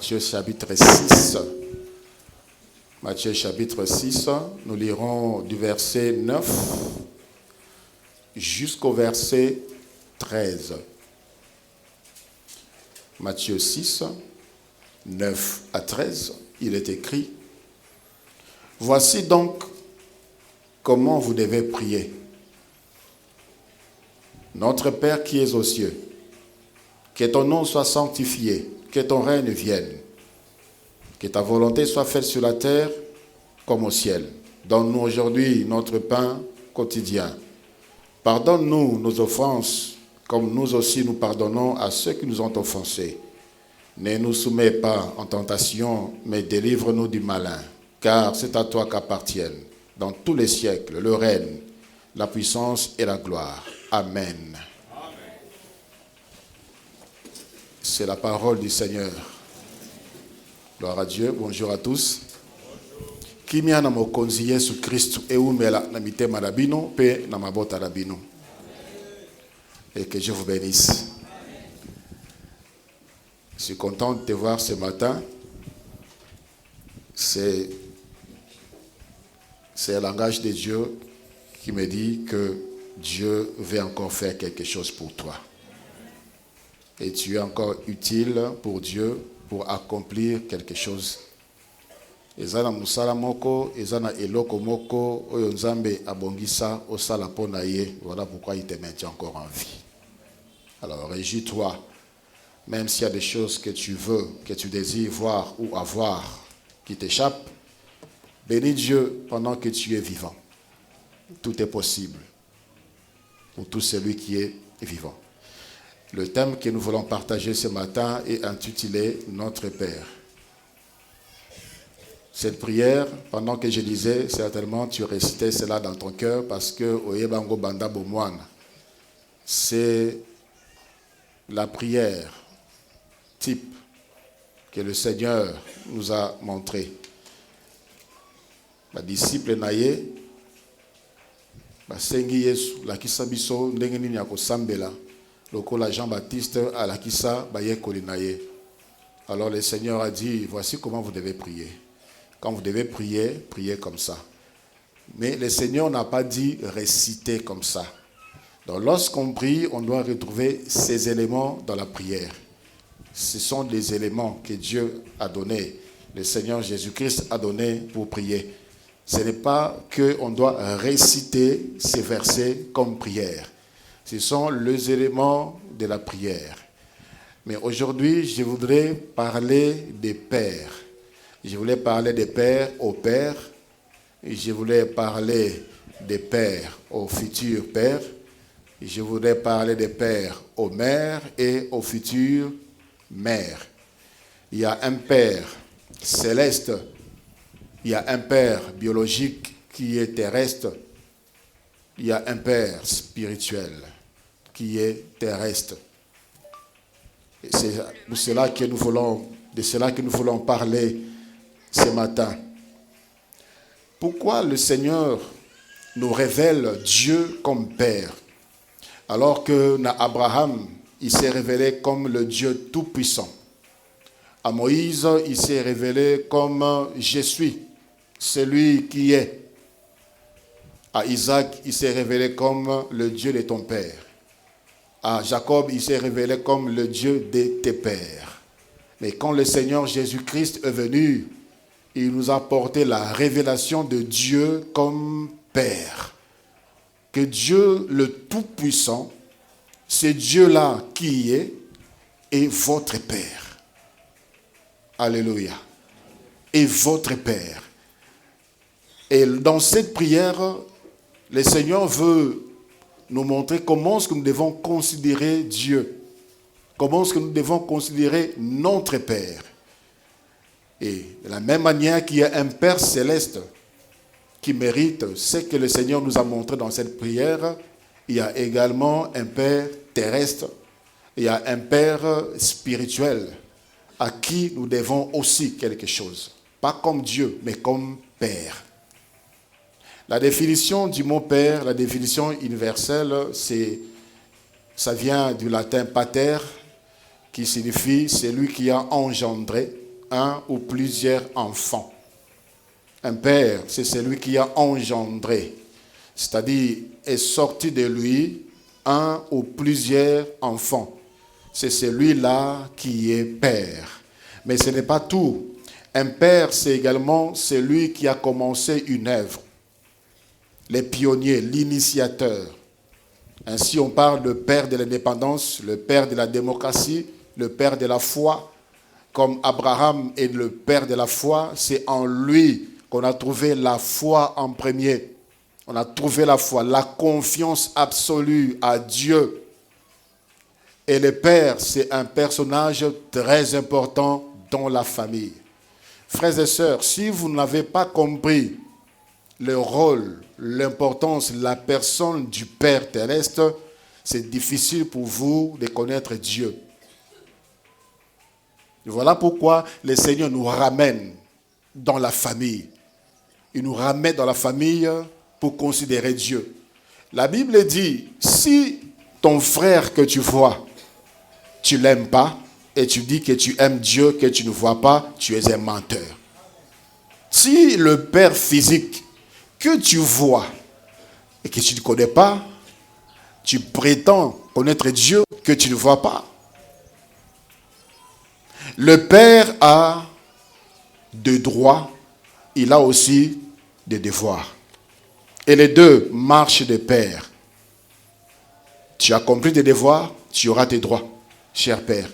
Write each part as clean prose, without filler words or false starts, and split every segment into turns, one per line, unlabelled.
Matthieu chapitre 6. Matthieu chapitre 6, nous lirons du verset 9 jusqu'au verset 13. Matthieu 6, 9 à 13, il est écrit: Voici donc comment vous devez prier. Notre Père qui es aux cieux, que ton nom soit sanctifié, que ton règne vienne, que ta volonté soit faite sur la terre comme au ciel. Donne-nous aujourd'hui notre pain quotidien. Pardonne-nous nos offenses, comme nous aussi nous pardonnons à ceux qui nous ont offensés. Ne nous soumets pas en tentation, mais délivre-nous du malin, car c'est à toi qu'appartiennent, dans tous les siècles, le règne, la puissance et la gloire. Amen. C'est la parole du Seigneur. Gloire à Dieu. Bonjour à tous. Kimia na mokonzi Yesu Kristu eumela na mitema na bino pe na mabota na bino. Et que Dieu vous bénisse. Je suis content de te voir ce matin. C'est le langage de Dieu qui me dit que Dieu veut encore faire quelque chose pour toi. Et tu es encore utile pour Dieu pour accomplir quelque chose. Ezana musala moko, ezana eloko moko, oyo nzambe abongisa osala pona ye. Voilà pourquoi il te maintient encore en vie. Alors réjouis-toi, même s'il y a des choses que tu veux, que tu désires voir ou avoir qui t'échappent. Bénis Dieu pendant que tu es vivant. Tout est possible pour tout celui qui est vivant. Le thème que nous voulons partager ce matin est intitulé « Notre Père ». Cette prière, pendant que je lisais, certainement tu récitais cela dans ton cœur parce que Oyebango Banda Bomouane, c'est la prière type que le Seigneur nous a montré. La disciple Naye, Sengi Yesu, la Kisabiso, Ndengeni Nyako Sambela, Lokola Jean-Baptiste à la Kissa Baye Kolinaye. Alors le Seigneur a dit, voici comment vous devez prier. Quand vous devez prier, priez comme ça. Mais le Seigneur n'a pas dit réciter comme ça. Donc lorsqu'on prie, on doit retrouver ces éléments dans la prière. Ce sont des éléments que Dieu a donnés, le Seigneur Jésus-Christ a donné pour prier. Ce n'est pas qu'on doit réciter ces versets comme prière. Ce sont les éléments de la prière. Mais aujourd'hui, je voudrais parler des pères. Je voulais parler des pères aux pères. Et je voulais parler des pères aux futurs pères. Et je voudrais parler des pères aux mères et aux futures mères. Il y a un père céleste. Il y a un père biologique qui est terrestre. Il y a un père spirituel qui est terrestre. Et c'est de cela que nous voulons parler ce matin. Pourquoi le Seigneur nous révèle Dieu comme Père, alors que Abraham, il s'est révélé comme le Dieu tout-puissant. À Moïse, il s'est révélé comme je suis, celui qui est. À Isaac, il s'est révélé comme le Dieu de ton père. À Jacob, il s'est révélé comme le Dieu de tes pères. Mais quand le Seigneur Jésus-Christ est venu, il nous a apporté la révélation de Dieu comme Père. Que Dieu le Tout-Puissant, c'est Dieu-là qui est votre Père. Alléluia. Et votre Père. Et dans cette prière, le Seigneur veut nous montrer comment est-ce que nous devons considérer Dieu. Comment est-ce que nous devons considérer notre Père. Et de la même manière qu'il y a un Père céleste qui mérite ce que le Seigneur nous a montré dans cette prière, il y a également un Père terrestre, il y a un Père spirituel à qui nous devons aussi quelque chose. Pas comme Dieu, mais comme Père. La définition du mot Père, la définition universelle, ça vient du latin pater, qui signifie celui qui a engendré, un ou plusieurs enfants. Un père, c'est celui qui a engendré, c'est-à-dire est sorti de lui un ou plusieurs enfants. C'est celui-là qui est père. Mais ce n'est pas tout. Un père, c'est également celui qui a commencé une œuvre. Les pionniers, l'initiateur. Ainsi, on parle de père de l'indépendance, le père de la démocratie, le père de la foi. Comme Abraham est le père de la foi, c'est en lui qu'on a trouvé la foi en premier. On a trouvé la foi, la confiance absolue à Dieu. Et le père, c'est un personnage très important dans la famille. Frères et sœurs, si vous n'avez pas compris le rôle, l'importance, la personne du Père terrestre, c'est difficile pour vous de connaître Dieu. Voilà pourquoi le Seigneur nous ramène dans la famille. Il nous ramène dans la famille pour considérer Dieu. La Bible dit, si ton frère que tu vois, tu ne l'aimes pas, et tu dis que tu aimes Dieu, que tu ne vois pas, tu es un menteur. Si le père physique que tu vois et que tu ne connais pas, tu prétends connaître Dieu que tu ne vois pas. Le père a des droits, il a aussi des devoirs. Et les deux marchent de pair. Tu as accompli tes devoirs, tu auras tes droits, cher père.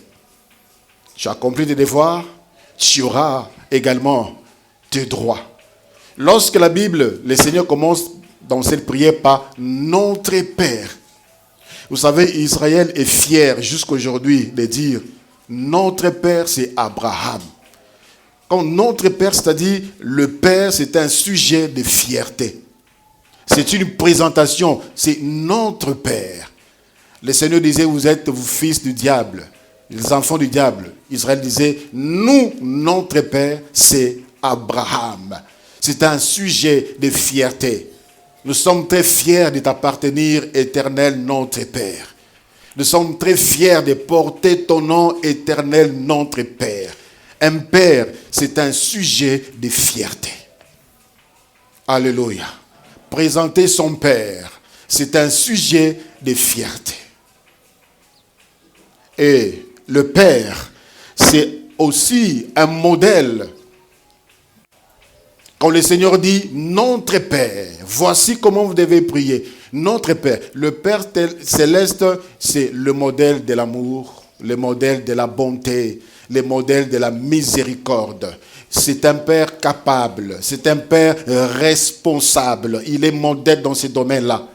Tu as accompli tes devoirs, tu auras également tes droits. Lorsque la Bible, le Seigneur commence dans cette prière par notre Père. Vous savez, Israël est fier jusqu'aujourd'hui de dire notre Père, c'est Abraham. Quand notre Père, c'est-à-dire le Père, c'est un sujet de fierté. C'est une présentation, c'est notre Père. Le Seigneur disait, vous êtes vous fils du diable, les enfants du diable. Israël disait, nous, notre Père, c'est Abraham. C'est un sujet de fierté. Nous sommes très fiers de t'appartenir, éternel notre Père. Nous sommes très fiers de porter ton nom, éternel notre Père. Un père, c'est un sujet de fierté. Alléluia. Présenter son père, c'est un sujet de fierté. Et le père, c'est aussi un modèle. Quand le Seigneur dit « Notre Père », voici comment vous devez prier. Notre Père, le Père céleste, c'est le modèle de l'amour, le modèle de la bonté, le modèle de la miséricorde. C'est un Père capable, c'est un Père responsable. Il est modèle dans ces domaines-là.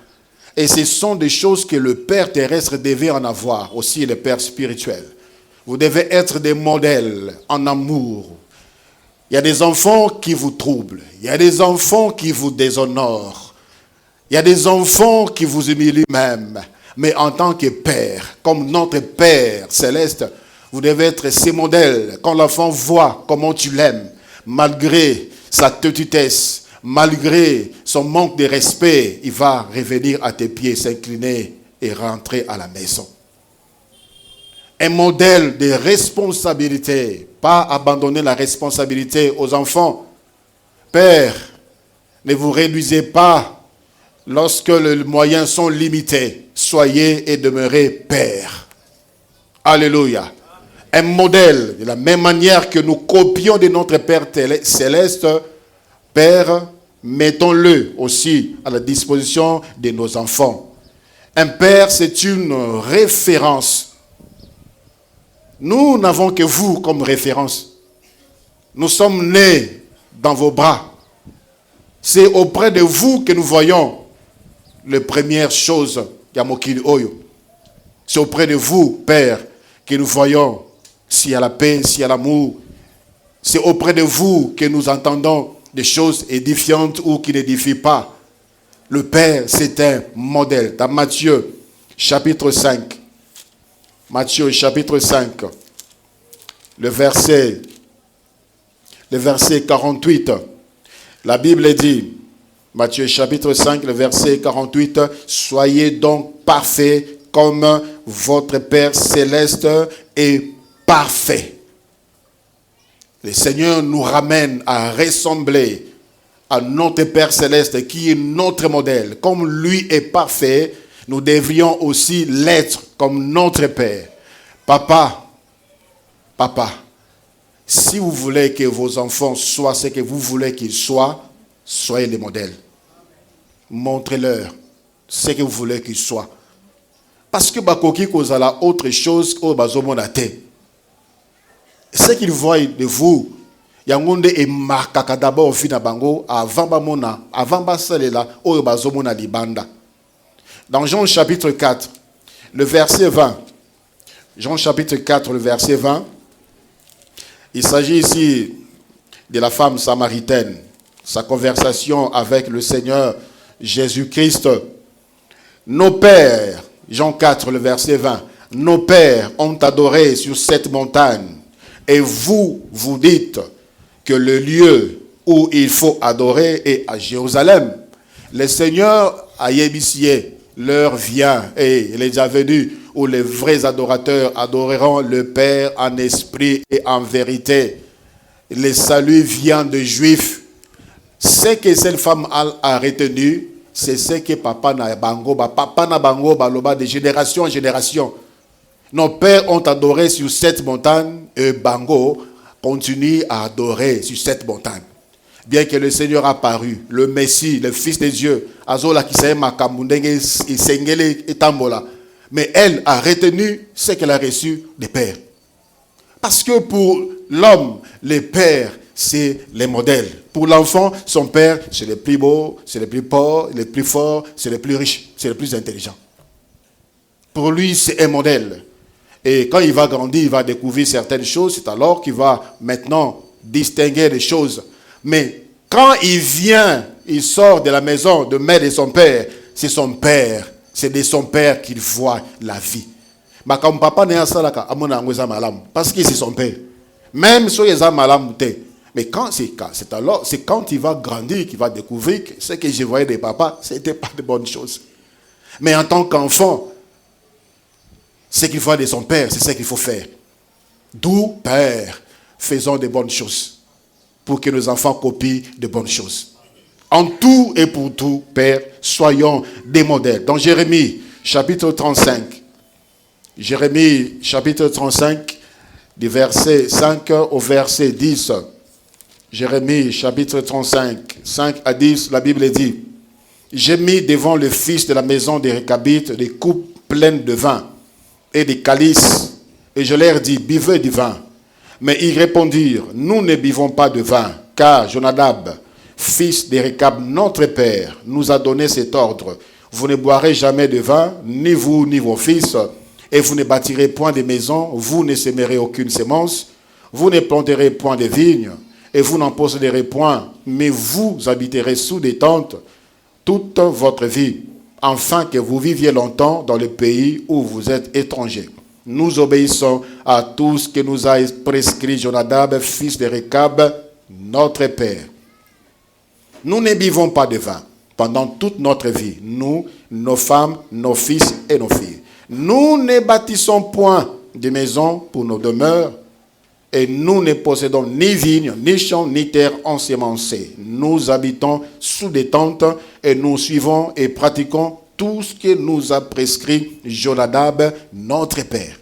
Et ce sont des choses que le Père terrestre devait en avoir, aussi le Père spirituel. Vous devez être des modèles en amour. Il y a des enfants qui vous troublent. Il y a des enfants qui vous déshonorent. Il y a des enfants qui vous humilient même. Mais en tant que père, comme notre Père céleste, vous devez être ces modèles. Quand l'enfant voit comment tu l'aimes, malgré sa têtutesse, malgré son manque de respect, il va revenir à tes pieds, s'incliner et rentrer à la maison. Un modèle de responsabilité, pas abandonner la responsabilité aux enfants. Père, ne vous réduisez pas lorsque les moyens sont limités. Soyez et demeurez père. Alléluia. Un modèle, de la même manière que nous copions de notre Père céleste, Père, mettons-le aussi à la disposition de nos enfants. Un père, c'est une référence. Nous n'avons que vous comme référence. Nous sommes nés dans vos bras. C'est auprès de vous que nous voyons les premières choses. C'est auprès de vous, Père, que nous voyons s'il y a la paix, s'il y a l'amour. C'est auprès de vous que nous entendons des choses édifiantes ou qui n'édifient pas. Le Père, c'est un modèle. Dans Matthieu, chapitre 5. Matthieu, chapitre 5. Le verset 48. La Bible dit, Matthieu, chapitre 5, le verset 48. Soyez donc parfaits comme votre Père céleste est parfait. Le Seigneur nous ramène à ressembler à notre Père Céleste qui est notre modèle. Comme lui est parfait, nous devrions aussi l'être comme notre Père. Papa, si vous voulez que vos enfants soient ce que vous voulez qu'ils soient, soyez les modèles. Montrez-leur ce que vous voulez qu'ils soient. Parce que bakoki kozala autre chose au bazomona te. Ce qu'ils voient de vous, yangonde e marquaka d'abord vina bango avant basalela au bazomona libanda. Dans Jean chapitre 4, le verset 20. Jean chapitre 4, le verset 20. Il s'agit ici de la femme samaritaine, sa conversation avec le Seigneur Jésus-Christ. Nos pères, Jean 4, le verset 20, nos pères ont adoré sur cette montagne, et vous, vous dites que le lieu où il faut adorer est à Jérusalem. Le Seigneur a yébissé, l'heure vient, et il est déjà venu, où les vrais adorateurs adoreront le Père en esprit et en vérité. Le salut vient des Juifs. Ce que cette femme a retenu, c'est ce que papa na bango baloba de génération en génération. Nos pères ont adoré sur cette montagne et bango continue à adorer sur cette montagne. Bien que le Seigneur a paru, le Messie, le Fils de Dieu, azola kisaye makamundenge isengele etambola. Mais elle a retenu ce qu'elle a reçu des pères. Parce que pour l'homme, les pères, c'est les modèles. Pour l'enfant, son père, c'est le plus beau, c'est le plus pauvre, le plus fort, c'est le plus riche, c'est le plus intelligent. Pour lui, c'est un modèle. Et quand il va grandir, il va découvrir certaines choses. C'est alors qu'il va maintenant distinguer les choses. Mais quand il vient, il sort de la maison de mère de son père, c'est son père. C'est de son père qu'il voit la vie. Mais comme papa n'est pas là, parce que c'est son père. Même si il est malam, mais quand c'est quand il va grandir qu'il va découvrir que ce que je voyais des papas, ce n'était pas de bonnes choses. Mais en tant qu'enfant, ce qu'il voit de son père, c'est ce qu'il faut faire. D'où, Père, faisons de bonnes choses pour que nos enfants copient de bonnes choses. En tout et pour tout, Père, soyons des modèles. Dans Jérémie, chapitre 35. Jérémie, chapitre 35, du verset 5 au verset 10. Jérémie, chapitre 35, 5 à 10, la Bible dit: j'ai mis devant le fils de la maison des Récabites des coupes pleines de vin et des calices, et je leur dis: buvez du vin. Mais ils répondirent: nous ne buvons pas de vin, car Jonadab, fils de Récab, notre père, nous a donné cet ordre: vous ne boirez jamais de vin, ni vous ni vos fils, et vous ne bâtirez point de maison, vous ne sèmerez aucune semence, vous ne planterez point de vignes, et vous n'en posséderez point, mais vous habiterez sous des tentes toute votre vie, afin que vous viviez longtemps dans le pays où vous êtes étrangers. Nous obéissons à tout ce que nous a prescrit Jonadab, fils de Récab, notre père. Nous ne buvons pas de vin pendant toute notre vie, nous, nos femmes, nos fils et nos filles. Nous ne bâtissons point de maisons pour nos demeures, et nous ne possédons ni vignes, ni champs, ni terres ensemencées. Nous habitons sous des tentes et nous suivons et pratiquons tout ce que nous a prescrit Jonadab, notre père.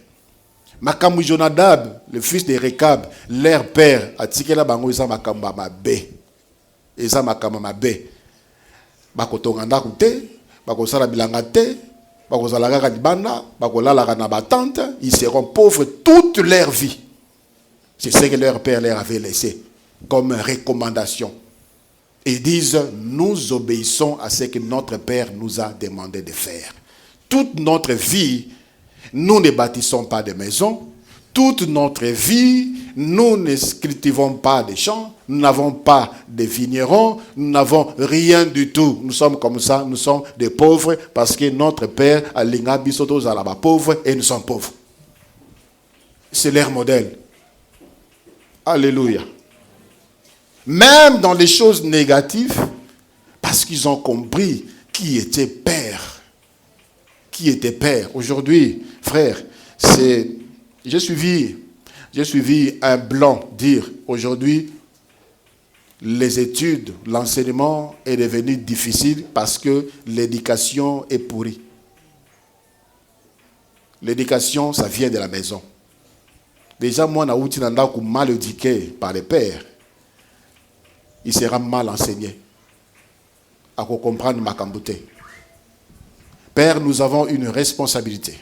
Makamou Jonadab, le fils de Récab, leur père, a tiré la bango, isa makamba mabe. Isa makamba mabe. Bakotonganda kute, bakosala bilanga te, bakosala kaka libanda, bakolala na batante, ils seront pauvres toute leur vie. C'est ce que leur père leur avait laissé comme recommandation. Ils disent: nous obéissons à ce que notre père nous a demandé de faire. Toute notre vie, nous ne bâtissons pas de maisons. Toute notre vie, nous ne cultivons pas de champs. Nous n'avons pas de vignerons. Nous n'avons rien du tout. Nous sommes comme ça. Nous sommes des pauvres parce que notre père a l'ingabi soto zalaba pauvre et nous sommes pauvres. C'est leur modèle. Alléluia. Même dans les choses négatives, parce qu'ils ont compris qui était père. Qui était père. Aujourd'hui, frère, j'ai suivi J'ai suivi un blanc dire aujourd'hui, les études, l'enseignement est devenu difficile parce que l'éducation est pourrie. L'éducation, ça vient de la maison. Déjà, moi, je suis mal éduqué par les pères. Il sera mal enseigné. À comprendre ma cambouté. Père, nous avons une responsabilité.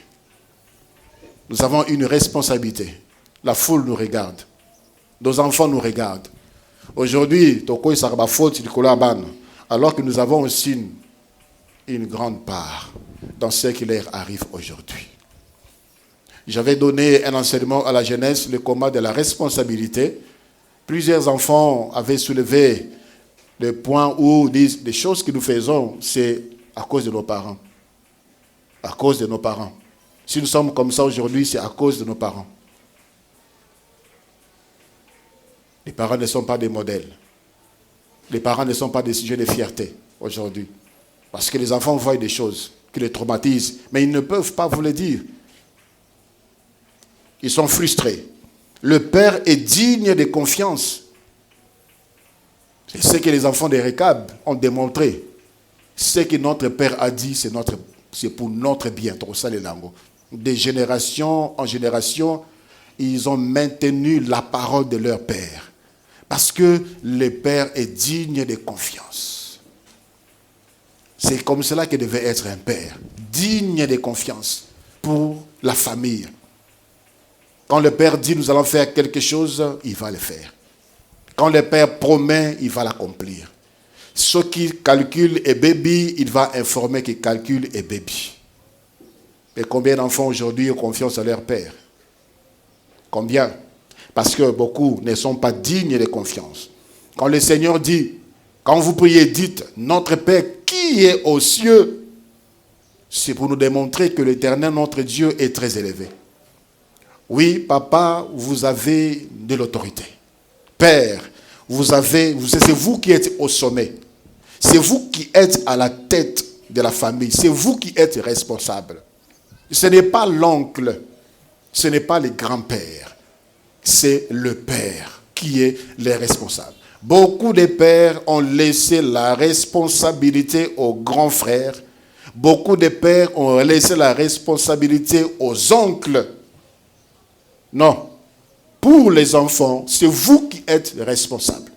Nous avons une responsabilité. La foule nous regarde. Nos enfants nous regardent. Aujourd'hui, alors que nous avons aussi une grande part dans ce qui leur arrive aujourd'hui. J'avais donné un enseignement à la jeunesse, le combat de la responsabilité. Plusieurs enfants avaient soulevé le point où disent les choses que nous faisons, c'est à cause de nos parents. À cause de nos parents. Si nous sommes comme ça aujourd'hui, c'est à cause de nos parents. Les parents ne sont pas des modèles. Les parents ne sont pas des sujets de fierté aujourd'hui. Parce que les enfants voient des choses qui les traumatisent, mais ils ne peuvent pas vous le dire. Ils sont frustrés. Le père est digne de confiance. C'est ce que les enfants de Rekab ont démontré. Ce que notre père a dit, c'est pour notre bien. De génération en génération, ils ont maintenu la parole de leur père. Parce que le père est digne de confiance. C'est comme cela que devait être un père. Digne de confiance pour la famille. Quand le père dit nous allons faire quelque chose, il va le faire. Quand le père promet, il va l'accomplir. Ceux qui calculent et baby, il va informer qu'ils calculent et baby. Mais combien d'enfants aujourd'hui ont confiance à leur père? Combien? Parce que beaucoup ne sont pas dignes de confiance. Quand le Seigneur dit, quand vous priez, dites, notre Père qui est aux cieux, c'est pour nous démontrer que l'Éternel, notre Dieu, est très élevé. Oui, papa, vous avez de l'autorité. Père, c'est vous qui êtes au sommet. C'est vous qui êtes à la tête de la famille. C'est vous qui êtes responsable. Ce n'est pas l'oncle, ce n'est pas le grand-père. C'est le père qui est le responsable. Beaucoup de pères ont laissé la responsabilité aux grands frères. Beaucoup de pères ont laissé la responsabilité aux oncles. Non. Pour les enfants, c'est vous qui êtes responsable.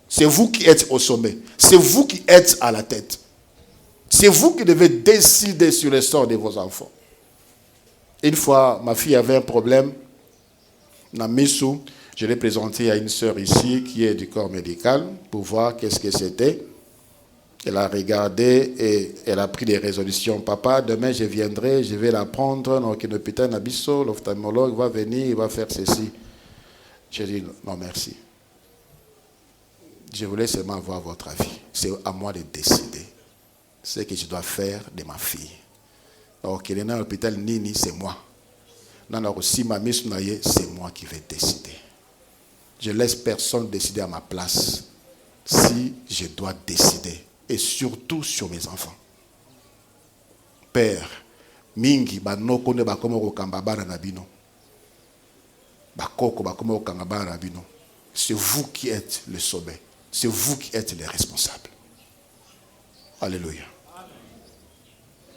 C'est vous qui êtes au sommet. C'est vous qui êtes à la tête. C'est vous qui devez décider sur le sort de vos enfants. Une fois, ma fille avait un problème. Namissou, je l'ai présenté à une sœur ici qui est du corps médical pour voir qu'est-ce que c'était. Elle a regardé et elle a pris des résolutions. Papa, demain je viendrai, je vais la prendre dans un hôpital Nabisso, l'ophtalmologue va venir, il va faire ceci. J'ai dit non merci. Je voulais seulement avoir votre avis. C'est à moi de décider ce que je dois faire de ma fille. Alors qu'elle est dans l'hôpital Nini, c'est moi. C'est moi qui vais décider. Je laisse personne décider à ma place si je dois décider. Et surtout sur mes enfants. Père, mingi banoko ne bakomo ko kambabana na bino. Bakoko bakomo ko kambabana na bino. C'est vous qui êtes le sommet. C'est vous qui êtes les responsables. Alléluia.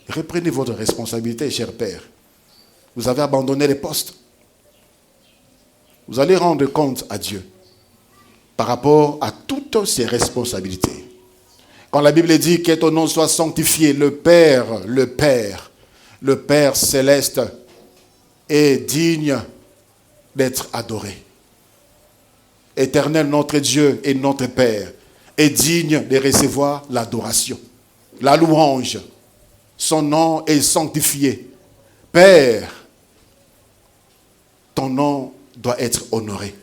Reprenez votre responsabilité, cher Père. Vous avez abandonné les postes. Vous allez rendre compte à Dieu par rapport à toutes ces responsabilités. Quand la Bible dit que ton nom soit sanctifié, le Père céleste est digne d'être adoré. Éternel, notre Dieu et notre Père est digne de recevoir l'adoration, la louange. Son nom est sanctifié. Père, ton nom doit être honoré.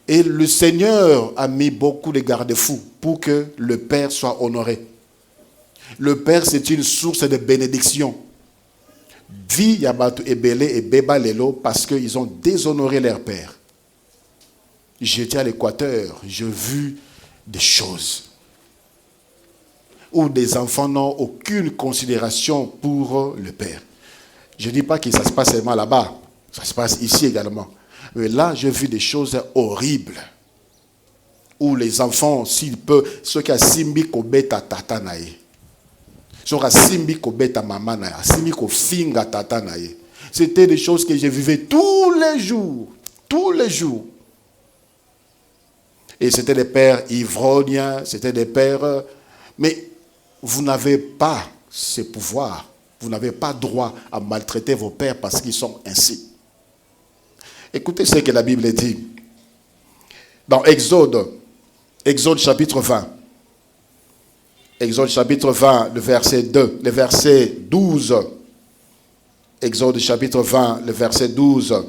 Et le Seigneur a mis beaucoup de garde-fous pour que le Père soit honoré. Le Père, c'est une source de bénédiction. Vi Yabatu Ebele et Beba Lelo parce qu'ils ont déshonoré leur Père. J'étais à l'Équateur, j'ai vu des choses où des enfants n'ont aucune considération pour le Père. Je ne dis pas que ça se passe seulement là-bas. Ça se passe ici également. Mais là, j'ai vu des choses horribles. Où les enfants, s'ils peuvent, ceux qui ont simbi kobeta tata nae. Ceux qui ont simbi kobeta maman nae. Simbi ko finga tata nae. C'était des choses que je vivais tous les jours. Tous les jours. Et c'était des pères ivrognes, c'était des pères... Mais vous n'avez pas ce pouvoir. Vous n'avez pas droit à maltraiter vos pères parce qu'ils sont ainsi. Écoutez ce que la Bible dit. Dans Exode chapitre 20. Exode chapitre 20, le verset 2, le verset 12. Exode chapitre 20, le verset 12.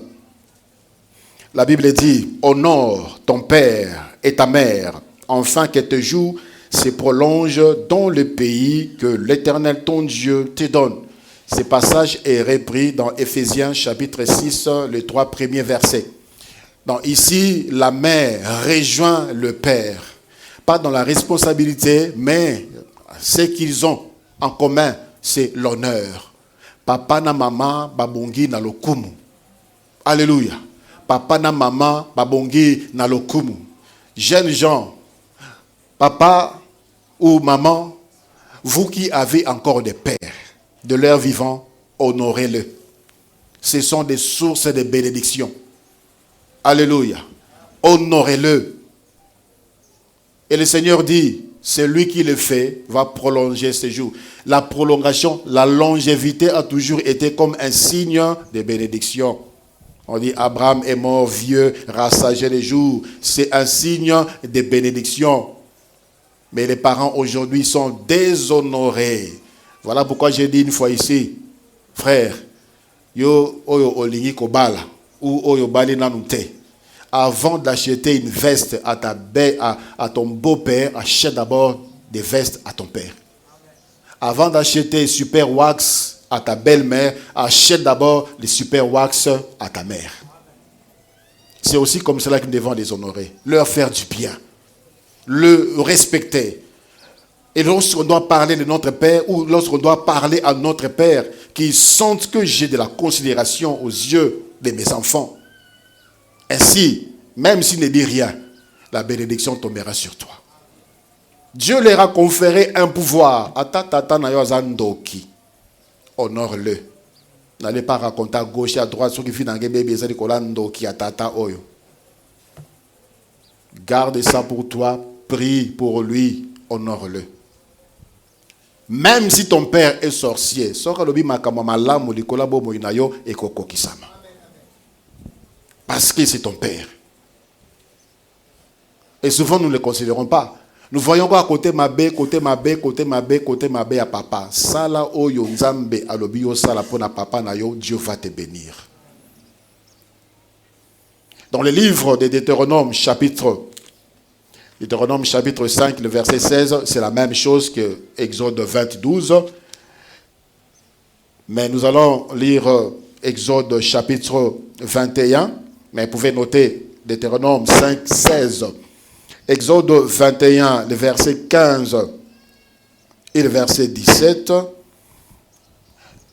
La Bible dit, honore ton père et ta mère, afin que tes jours se prolongent dans le pays que l'Éternel ton Dieu te donne. Ce passage est repris dans Éphésiens chapitre 6, les 3 premiers versets. Donc ici, la mère rejoint le père. Pas dans la responsabilité, mais ce qu'ils ont en commun, c'est l'honneur. Papa na maman babongi na lokumu. Alléluia. Papa na maman babongi na lokumu. Jeunes gens, papa ou maman, vous qui avez encore des pères de leur vivant, honorez-le. Ce sont des sources de bénédiction. Alléluia. Honorez-le. Et le Seigneur dit, celui qui le fait va prolonger ses jours. La prolongation, la longévité a toujours été comme un signe de bénédiction. On dit, Abraham est mort vieux, rassagé les jours. C'est un signe de bénédiction. Mais les parents aujourd'hui sont déshonorés. Voilà pourquoi j'ai dit une fois ici, frère, yo oyo olingi kobala ou oyo bali nanute. Avant d'acheter une veste à ton beau-père, achète d'abord des vestes à ton père. Avant d'acheter super wax à ta belle-mère, achète d'abord les super wax à ta mère. C'est aussi comme cela que nous devons les honorer, leur faire du bien, le respecter. Et lorsqu'on doit parler de notre père ou lorsqu'on doit parler à notre père, qu'ils sentent que j'ai de la considération aux yeux de mes enfants. Ainsi, même s'il ne dit rien, la bénédiction tombera sur toi. Dieu leur a conféré un pouvoir. Honore-le. N'allez pas raconter à gauche et à droite ce qui fait dans le bébé. Garde ça pour toi. Prie pour lui. Honore-le. Même si ton père est sorcier, parce que c'est ton père. Et souvent nous ne le considérons pas. Nous voyons quoi côté mabé à papa. Sala oyo nzambe alobio sala pona papa na yo, Dieu va te bénir. Dans le livre de Deutéronome chapitre 5, le verset 16, c'est la même chose que Exode 22. Mais nous allons lire Exode chapitre 21. Mais vous pouvez noter Deutéronome 5, 16. Exode 21, le verset 15 et le verset 17.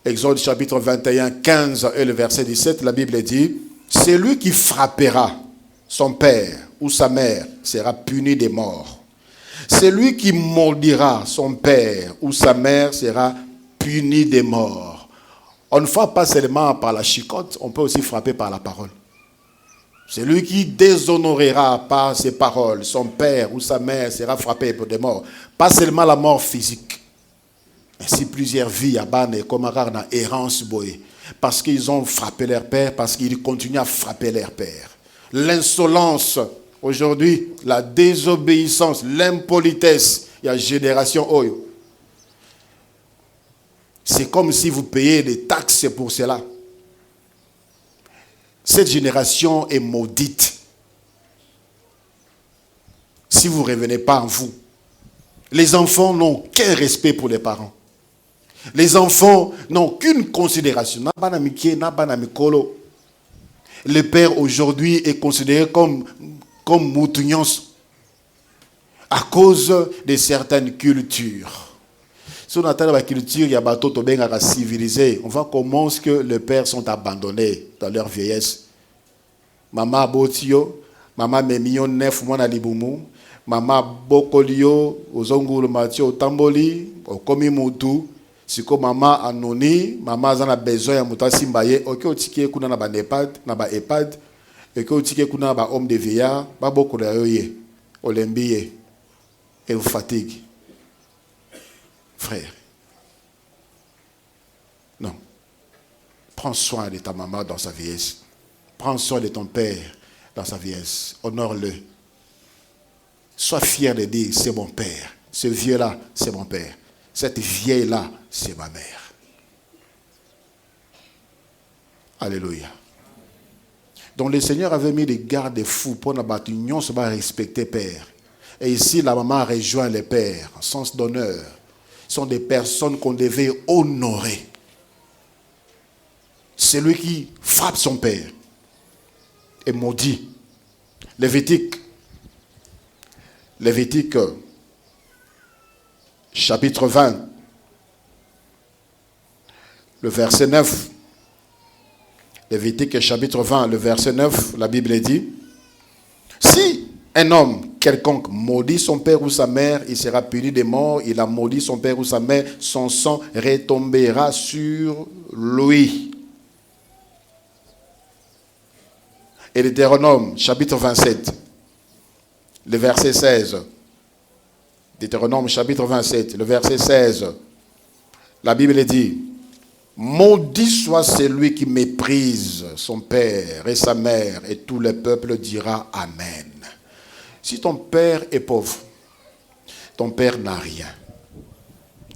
Exode chapitre 21, 15 et le verset 17, la Bible dit, « Celui qui frappera son père ou sa mère sera puni de mort. Celui qui maudira son père ou sa mère sera puni de mort. » On ne frappe pas seulement par la chicotte, on peut aussi frapper par la parole. Celui qui déshonorera par ses paroles, son père ou sa mère sera frappé pour des morts. Pas seulement la mort physique. Ainsi plusieurs vies à Bane comme à errance boye. Parce qu'ils ont frappé leur père, parce qu'ils continuent à frapper leur père. L'insolence, aujourd'hui, la désobéissance, l'impolitesse, il y a génération Oyo. C'est comme si vous payez des taxes pour cela. Cette génération est maudite. Si vous ne revenez pas en vous. Les enfants n'ont qu'un respect pour les parents. Les enfants n'ont qu'une considération. Le père aujourd'hui est considéré comme moutougnons à cause de certaines cultures. Si on attend la culture, il y a bateau civilisé. On voit comment est-ce que les pères sont abandonnés dans leur vieillesse. Maman Botio, maman Memio Nef Mwana Libumu, maman Bokolio, Ozongulu Matio Tamboli, Okomi Mutu, Siko maman Anoni, maman Zana besoin ya muta simbaye, ok otike kuna na ba nepad, na ba EHPAD, ok otike kuna na ba homme de vieillard, ba boko na yoye, olembiye, et vous fatigue. Frère, non. Prends soin de ta maman dans sa vieillesse. Prends soin de ton père dans sa vieillesse. Honore-le. Sois fier de dire, c'est mon père. Ce vieux-là, c'est mon père. Cette vieille-là, c'est ma mère. Alléluia. Donc le Seigneur avait mis des garde-fous pour notre union, se respecter père. Et ici, la maman rejoint les pères, en sens d'honneur. Ce sont des personnes qu'on devait honorer. Celui qui frappe son père est maudit. Lévitique, chapitre 20, le verset 9. Lévitique, chapitre 20, le verset 9, la Bible dit, si un homme quelconque maudit son père ou sa mère, il sera puni de mort. Il a maudit son père ou sa mère, son sang retombera sur lui. Et Deutéronome, chapitre 27, le verset 16. Deutéronome, chapitre 27, le verset 16. La Bible dit, maudit soit celui qui méprise son père et sa mère, et tout le peuple dira Amen. Si ton père est pauvre, ton père n'a rien.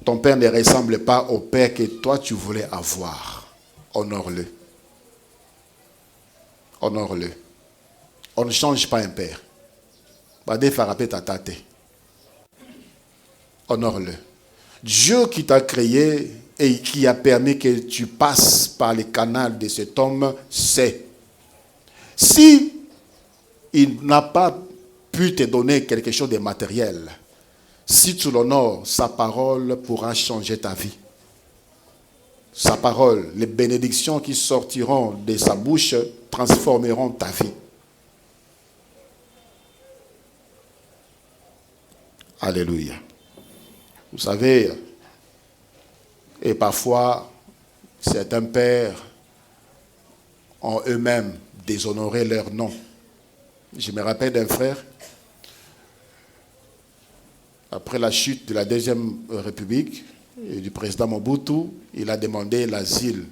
Ton père ne ressemble pas au père que toi tu voulais avoir. Honore-le. Honore-le. On ne change pas un père. Badé farapé ta tate. Honore-le. Dieu qui t'a créé et qui a permis que tu passes par les canaux de cet homme, sait. Si il n'a pas pu te donner quelque chose de matériel, si tu l'honores, sa parole pourra changer ta vie. Sa parole, les bénédictions qui sortiront de sa bouche transformeront ta vie. Alléluia. Vous savez, et parfois, certains pères ont eux-mêmes déshonoré leur nom. Je me rappelle d'un frère, après la chute de la Deuxième République et du président Mobutu, il a demandé l'asile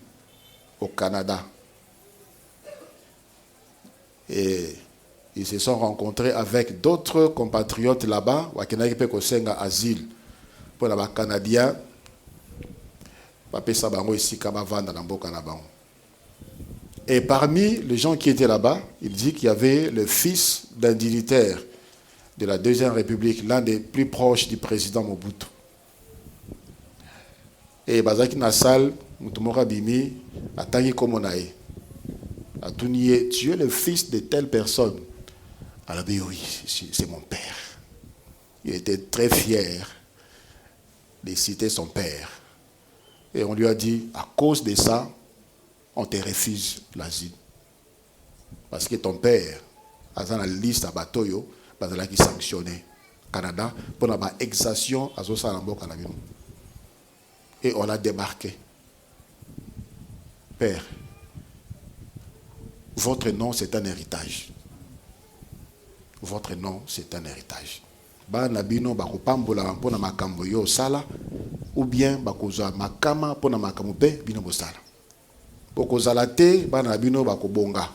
au Canada. Et ils se sont rencontrés avec d'autres compatriotes là-bas, qui ont asile pour les Canadiens. Et parmi les gens qui étaient là-bas, il dit qu'il y avait le fils d'un dignitaire de la Deuxième République, l'un des plus proches du président Mobutu. Et Bazaki Nassal, Moutoumora Bimi, a Tangi Komonae. A Tounié, tu es le fils de telle personne. Elle a dit oui, c'est mon père. Il était très fier de citer son père. Et on lui a dit, à cause de ça, on te refuse l'asile. Parce que ton père, dans la liste à Batoyo, il a sanctionné Canada pour la exaction à Zosalambo Canada. Et on a débarqué. Père, votre nom c'est un héritage. Votre nom c'est un héritage. Banabino bakopambola mpona makambo yo sala ou bien bakozwa makama mpona makambo pe bino bosala. Bokozala te banabino bakobonga.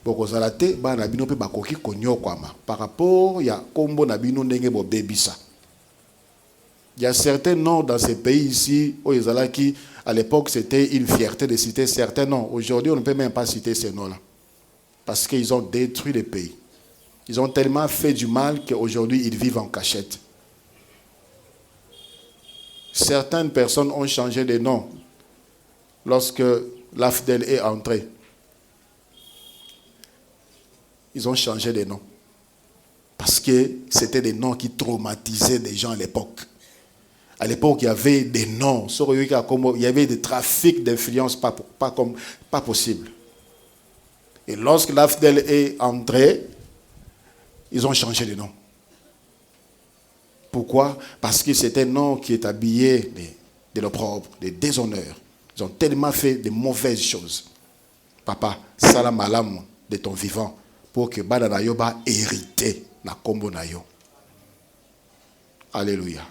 Bokozala te banabino pe bakoki konyokwama par rapport ya kombo nabino ndenge bobebisa. Il y a certains noms dans ces pays ici où qui à l'époque c'était une fierté de citer certains noms. Aujourd'hui on ne peut même pas citer ces noms-là parce qu'ils ont détruit les pays. Ils ont tellement fait du mal qu'aujourd'hui, ils vivent en cachette. Certaines personnes ont changé de nom lorsque l'AFDEL est entré. Ils ont changé de nom. Parce que c'était des noms qui traumatisaient des gens à l'époque. À l'époque, il y avait des noms. Il y avait des trafics d'influence pas possible. Et lorsque l'AFDEL est entré, ils ont changé de nom. Pourquoi? Parce que c'est un nom qui est habillé de l'opprobre, de déshonneur. Ils ont tellement fait de mauvaises choses. Papa, salam malam de ton vivant pour que bana na yo ba hérité na kombo na yo. Alléluia.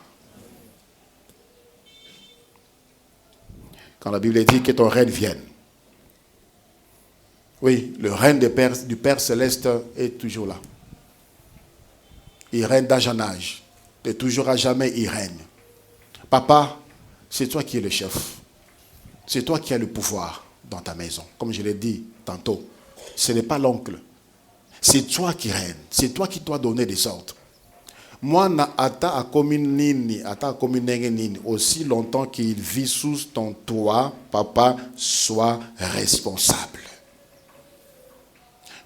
Quand la Bible dit que ton règne vienne. Oui, le règne du Père Céleste est toujours là. Il règne d'âge en âge. De toujours à jamais, il règne. Papa, c'est toi qui es le chef. C'est toi qui as le pouvoir dans ta maison. Comme je l'ai dit tantôt, ce n'est pas l'oncle. C'est toi qui règne. C'est toi qui dois donner des ordres. Moi, aussi longtemps qu'il vit sous ton toit, papa, sois responsable.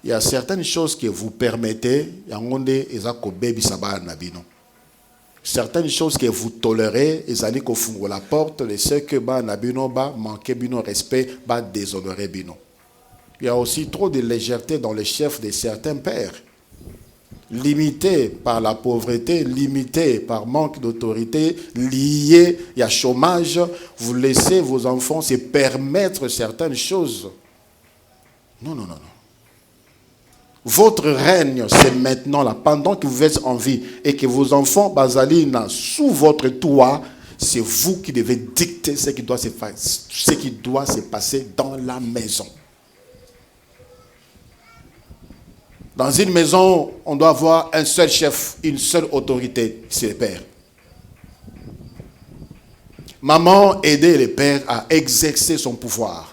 Il y a certaines choses que vous permettez, certaines choses que vous tolérez, ils allaient qu'au fond de la porte, de ceux que manquer bino respect, déshonorer bino. Il y a aussi trop de légèreté dans les chefs de certains pères. Limité par la pauvreté, limité par manque d'autorité, lié, il y a chômage, vous laissez vos enfants se permettre certaines choses. Non, non, non, non. Votre règne, c'est maintenant là, pendant que vous êtes en vie et que vos enfants, Bazalina, sous votre toit, c'est vous qui devez dicter ce qui doit se passer dans la maison. Dans une maison, on doit avoir un seul chef, une seule autorité, c'est le père. Maman aidait le père à exercer son pouvoir.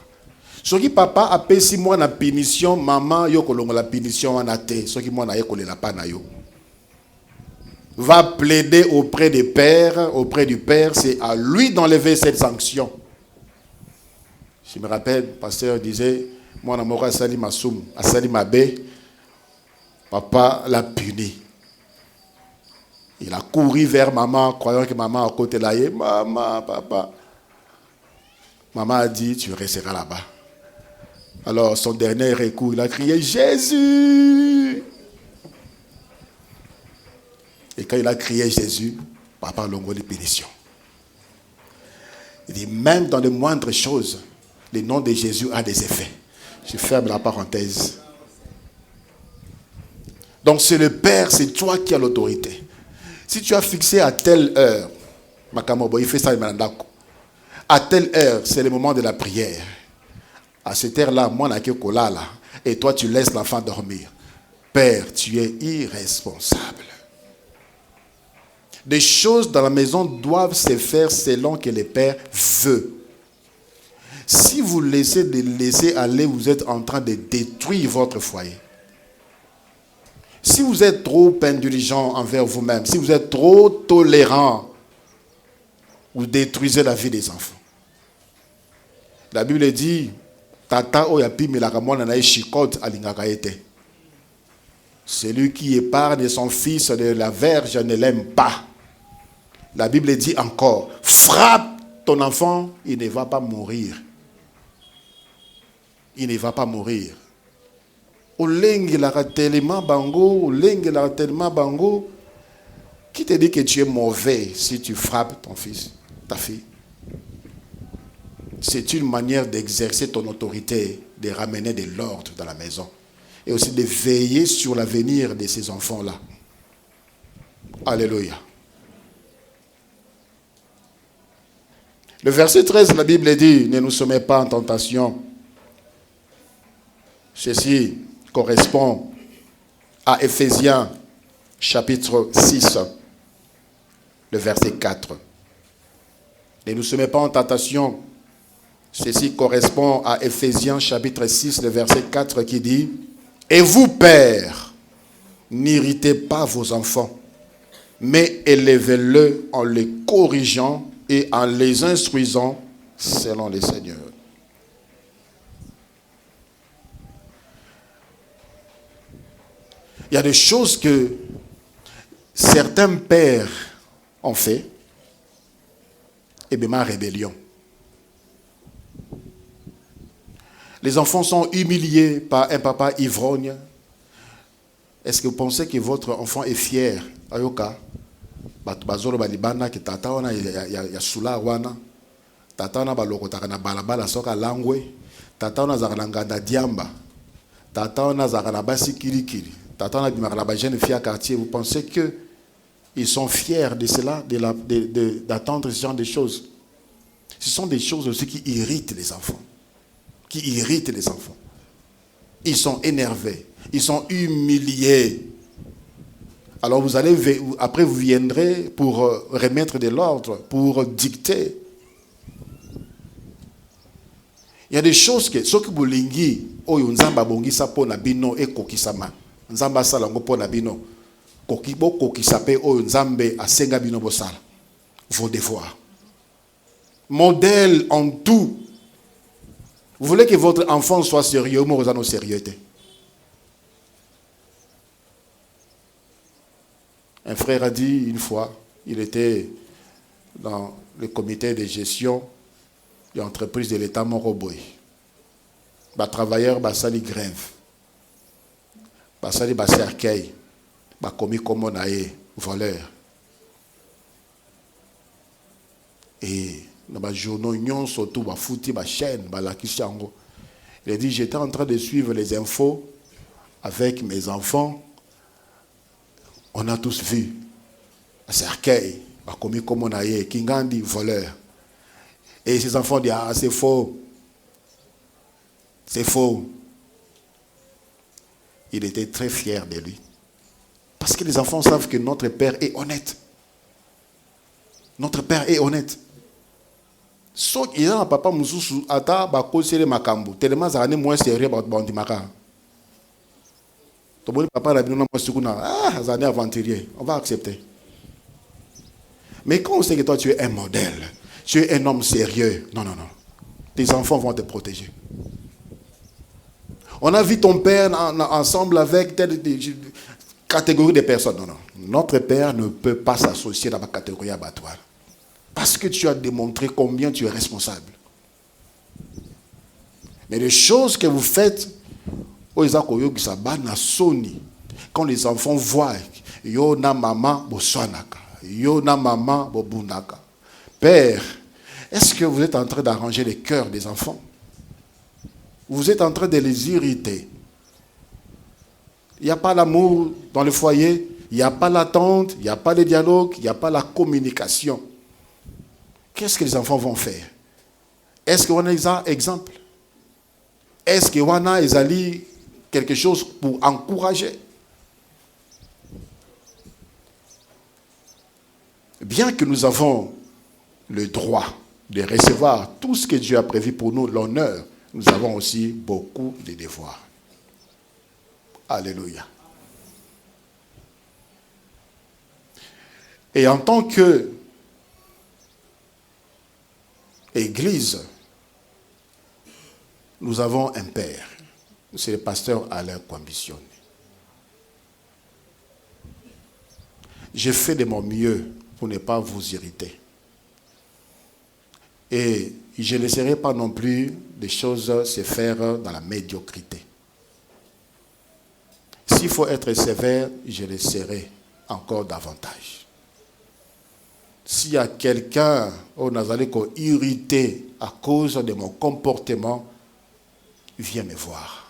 Ce qui papa a payé 6 mois de punition, maman yo kolongo la punition en athée. Ce qui moi na yeko la pa na yo. Va plaider auprès du père, c'est à lui d'enlever cette sanction. Je me rappelle, le pasteur disait, moi na mora sali masum, asali mabe, papa l'a puni. Il a couru vers maman, croyant que maman à côté là, maman, papa. Maman a dit, tu resteras là-bas. Alors, son dernier recours, il a crié, Jésus! Et quand il a crié Jésus, papa longo les pénitions. Il dit, même dans les moindres choses, le nom de Jésus a des effets. Je ferme la parenthèse. Donc, c'est le Père, c'est toi qui as l'autorité. Si tu as fixé à telle heure, Makamobo, il fait ça, à telle heure, c'est le moment de la prière. À cette heure-là, moi, là, et toi, tu laisses l'enfant dormir. Père, tu es irresponsable. Des choses dans la maison doivent se faire selon que le Père veut. Si vous laissez aller, vous êtes en train de détruire votre foyer. Si vous êtes trop indulgent envers vous-même, si vous êtes trop tolérant, vous détruisez la vie des enfants. La Bible dit, Tata oyapi milakamona na ishikot alingakaete. Celui qui épargne son fils de la verge ne l'aime pas. La Bible dit encore, frappe ton enfant, il ne va pas mourir. Il ne va pas mourir. Qui te dit que tu es mauvais si tu frappes ton fils, ta fille? C'est une manière d'exercer ton autorité, de ramener de l'ordre dans la maison. Et aussi de veiller sur l'avenir de ces enfants-là. Alléluia. Le verset 13, la Bible dit, ne nous soumets pas en tentation. Ceci correspond à Éphésiens chapitre 6, le verset 4. Ne nous soumets pas en tentation. Ceci correspond à Éphésiens chapitre 6, le verset 4 qui dit, « Et vous, pères, n'irritez pas vos enfants, mais élevez-le en les corrigeant et en les instruisant selon le Seigneur. » Il y a des choses que certains pères ont fait et bien ma rébellion. Les enfants sont humiliés par un papa ivrogne. Est-ce que vous pensez que votre enfant est fier? Ayoka, bazoro balibana que tata wana ya sula wana, tata wana balokotaka na balabala soka langwe, tata wana zaka na nganda diamba, tata wana zaka na basi kirikiri, tata wana bimaka na ba jeune fille à quartier. Vous pensez que ils sont fiers de cela, d'attendre ce genre de choses? Ce sont des choses aussi qui irritent les enfants. Ils sont énervés, ils sont humiliés. Alors après vous viendrez pour remettre de l'ordre, pour dicter. Il y a des choses que ce que bolingi oyo nzamba bongisa pona bino ekokisama. Nzamba sala ngo pona bino. Kokibo kokisape oyo nzambe asenga bino bosala. Vos devoirs. Modèle en tout. Vous voulez que votre enfant soit sérieux, mais vous en sérieux. Un frère a dit une fois, il était dans le comité de gestion de l'entreprise de l'État Moroboy. Les travailleurs basali grève. Basali cercueil. Ba commis comme on a voleur. Et dans les journaux, ils surtout ba fouti ba chaîne, ba la kishango. Il a dit j'étais en train de suivre les infos avec mes enfants. On a tous vu un cercueil, ba commis comme on a Kingandi voleur. Et ces enfants disent ah c'est faux. C'est faux. Il était très fier de lui. Parce que les enfants savent que notre Père est honnête. Notre Père est honnête. Sauf qu'il y a un papa mususu ata ba kosele makambo. Tellement ça n'est moins sérieux ba bandimaka. Ton bon papa la bino na masukuna ah ça n'est aventurier. On va accepter. Mais quand on sait que toi tu es un modèle, tu es un homme sérieux, non. Tes enfants vont te protéger. On a vu ton père ensemble avec telle catégorie de personnes. Non. Notre père ne peut pas s'associer dans la catégorie abattoir. Parce que tu as démontré combien tu es responsable. Mais les choses que vous faites, quand les enfants voient, yo na maman boswanaka, yo na maman bobunaka. Père, est-ce que vous êtes en train d'arranger les cœurs des enfants? Vous êtes en train de les irriter. Il n'y a pas l'amour dans le foyer, il n'y a pas l'attente, il n'y a pas le dialogue, il n'y a pas la communication. Qu'est-ce que les enfants vont faire? Est-ce qu'on a un exemple? Est-ce qu'on a quelque chose pour encourager? Bien que nous avons le droit de recevoir tout ce que Dieu a prévu pour nous, l'honneur, nous avons aussi beaucoup de devoirs. Alléluia. Et en tant que Église, nous avons un père. C'est le pasteur Alain Kwambision. J'ai fait de mon mieux pour ne pas vous irriter. Et je ne laisserai pas non plus des choses se faire dans la médiocrité. S'il faut être sévère, je le serai encore davantage. S'il y a quelqu'un au Nazareth qui est irrité à cause de mon comportement, viens me voir.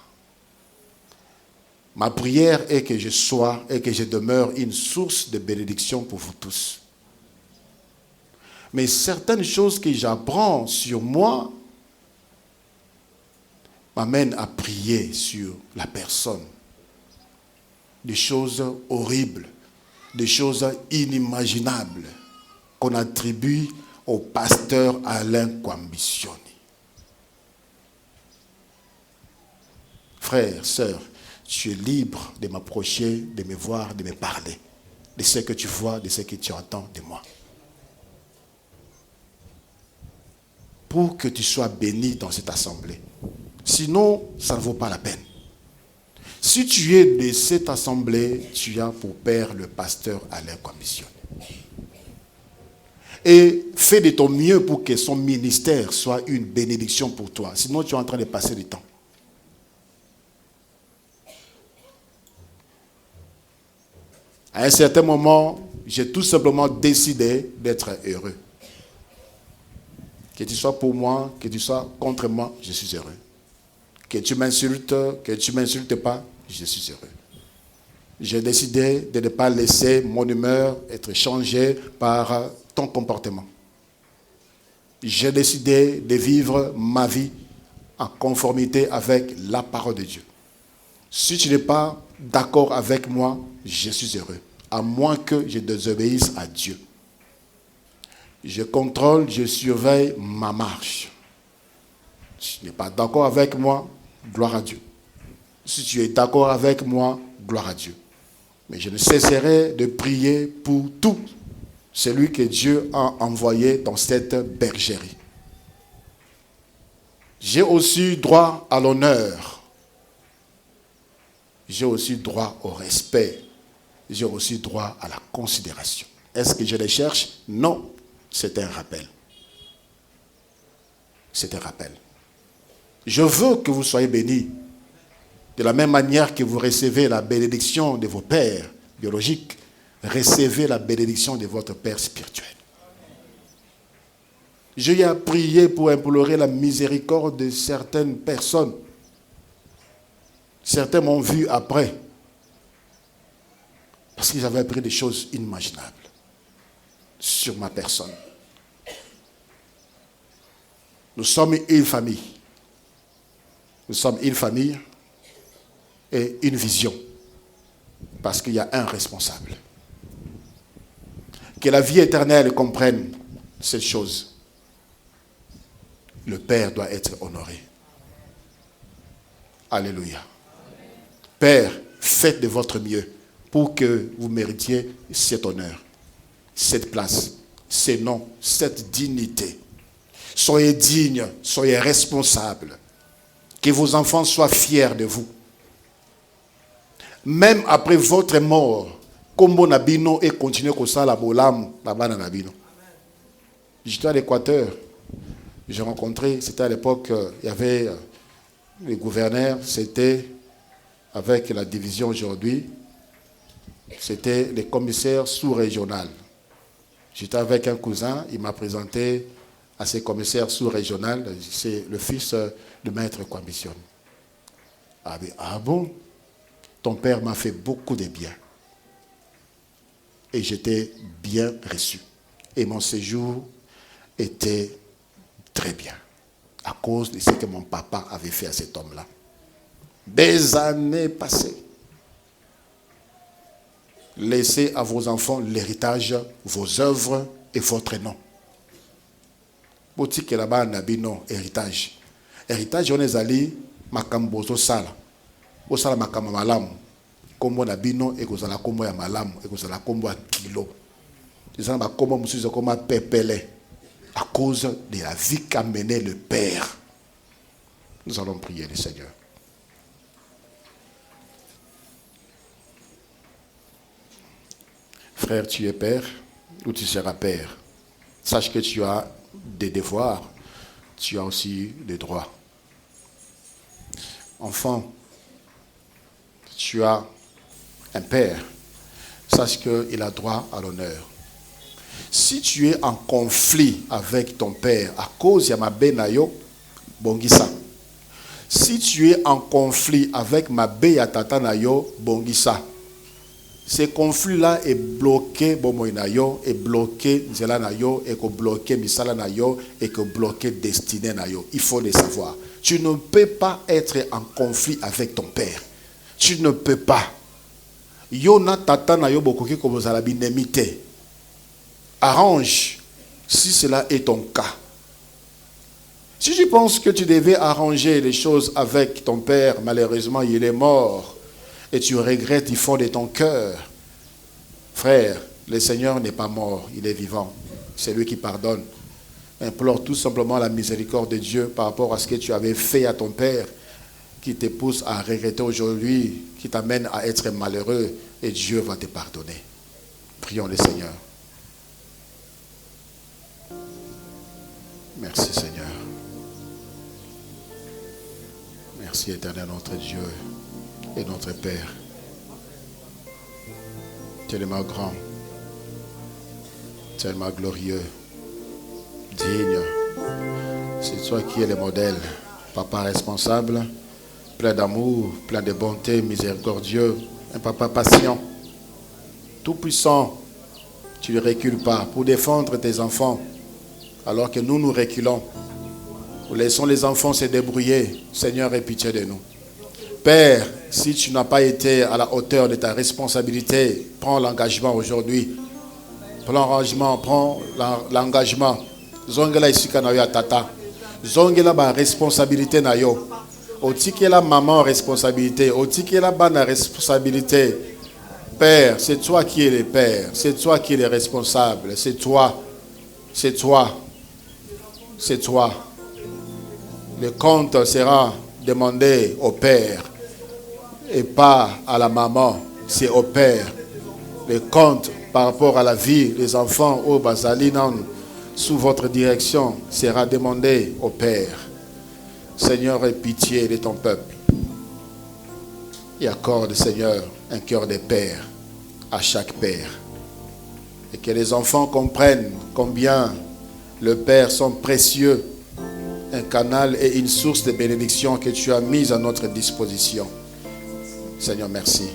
Ma prière est que je sois et que je demeure une source de bénédiction pour vous tous. Mais certaines choses que j'apprends sur moi m'amènent à prier sur la personne. Des choses horribles, des choses inimaginables qu'on attribue au pasteur Alain Kwambision. Frère, sœur, tu es libre de m'approcher, de me voir, de me parler, de ce que tu vois, de ce que tu entends de moi. Pour que tu sois béni dans cette assemblée. Sinon, ça ne vaut pas la peine. Si tu es de cette assemblée, tu as pour père le pasteur Alain Kwambision. Et fais de ton mieux pour que son ministère soit une bénédiction pour toi. Sinon, tu es en train de passer du temps. À un certain moment, j'ai tout simplement décidé d'être heureux. Que tu sois pour moi, que tu sois contre moi, je suis heureux. Que tu m'insultes, que tu ne m'insultes pas, je suis heureux. J'ai décidé de ne pas laisser mon humeur être changée par ton comportement. J'ai décidé de vivre ma vie en conformité avec la parole de Dieu. Si tu n'es pas d'accord avec moi, je suis heureux, à moins que je désobéisse à Dieu. Je contrôle, je surveille ma marche. Si tu n'es pas d'accord avec moi, gloire à Dieu. Si tu es d'accord avec moi, gloire à Dieu. Mais je ne cesserai de prier pour tout celui que Dieu a envoyé dans cette bergerie. J'ai aussi droit à l'honneur. J'ai aussi droit au respect. J'ai aussi droit à la considération. Est-ce que je les cherche? Non, c'est un rappel. C'est un rappel. Je veux que vous soyez bénis de la même manière que vous recevez la bénédiction de vos pères biologiques. Recevez la bénédiction de votre Père spirituel. J'ai prié pour implorer la miséricorde de certaines personnes. Certains m'ont vu après, parce qu'ils avaient appris des choses inimaginables sur ma personne. Nous sommes une famille. Nous sommes une famille et une vision, parce qu'il y a un responsable. Que la vie éternelle comprenne cette chose. Le Père doit être honoré. Alléluia. Père, faites de votre mieux pour que vous méritiez cet honneur, cette place, ces noms, cette dignité. Soyez dignes, soyez responsables. Que vos enfants soient fiers de vous. Même après votre mort, Kombo Nabino et continuez comme ça la bolam, la bana Nabino. J'étais à l'Équateur. J'ai rencontré, c'était à l'époque, il y avait les gouverneurs, c'était avec la division aujourd'hui, c'était les commissaires sous-régionaux. J'étais avec un cousin, il m'a présenté à ces commissaires sous-régionaux, c'est le fils de maître Kwambision. Ah bon? Ton père m'a fait beaucoup de bien. Et j'étais bien reçu. Et mon séjour était très bien. À cause de ce que mon papa avait fait à cet homme-là. Des années passées. Laissez à vos enfants l'héritage, vos œuvres et votre nom. Boutique là-bas, Nabino, héritage. Héritage, on est allé, Makambozo Sala. Au Sala Makama Malam. Kombo Nabino, et que la combo ya Malam, et que la combo à kilo. Ils ont ma combo, monsieur, comme pépélé. À cause de la vie qu'a menée le Père. Nous allons prier le Seigneur. Frère, tu es père ou tu seras père. Sache que tu as des devoirs, tu as aussi des droits. Enfant, tu as un père. Sache qu'il a droit à l'honneur. Si tu es en conflit avec ton père à cause de ma benayo, bongisa. Si tu es en conflit avec ma beya tata nayo, bongisa. Ce conflit-là est bloqué, bomoinayo, est bloqué nzela nayo, et que bloqué misala nayo, et que bloqué destiné nayo. Il faut le savoir. Tu ne peux pas être en conflit avec ton père. Tu ne peux pas. Yona tata nayo bokoki comme la binemité. Arrange si cela est ton cas. Si tu penses que tu devais arranger les choses avec ton père, malheureusement il est mort, et tu regrettes du fond de ton cœur, frère, le Seigneur n'est pas mort, il est vivant. C'est lui qui pardonne. Implore tout simplement la miséricorde de Dieu par rapport à ce que tu avais fait à ton père, qui te pousse à regretter aujourd'hui, qui t'amène à être malheureux, et Dieu va te pardonner. Prions le Seigneur. Merci Seigneur. Merci éternel notre Dieu et notre Père. Tellement grand, tellement glorieux, digne. C'est toi qui es le modèle, papa responsable, plein d'amour, plein de bonté, miséricordieux, un papa patient, tout puissant. Tu ne recules pas pour défendre tes enfants, alors que nous reculons. Nous laissons les enfants se débrouiller. Seigneur, aie pitié de nous. Père, si tu n'as pas été à la hauteur de ta responsabilité, prends l'engagement aujourd'hui. Prends l'engagement. Zongela isika na yo tata. Zongela ba responsabilité na yo. Otiki la maman responsabilité. Otiki la bana responsabilité. Père, c'est toi qui es le Père. C'est toi qui es le responsable. C'est toi. C'est toi. C'est toi. Le compte sera demandé au Père et pas à la maman. C'est au Père. Le compte par rapport à la vie des enfants au Basalinan sous votre direction sera demandé au Père. Seigneur, aie pitié de ton peuple. Et accorde, Seigneur, un cœur de père à chaque père. Et que les enfants comprennent combien le Père sont précieux, un canal et une source de bénédiction que tu as mise à notre disposition. Seigneur, merci.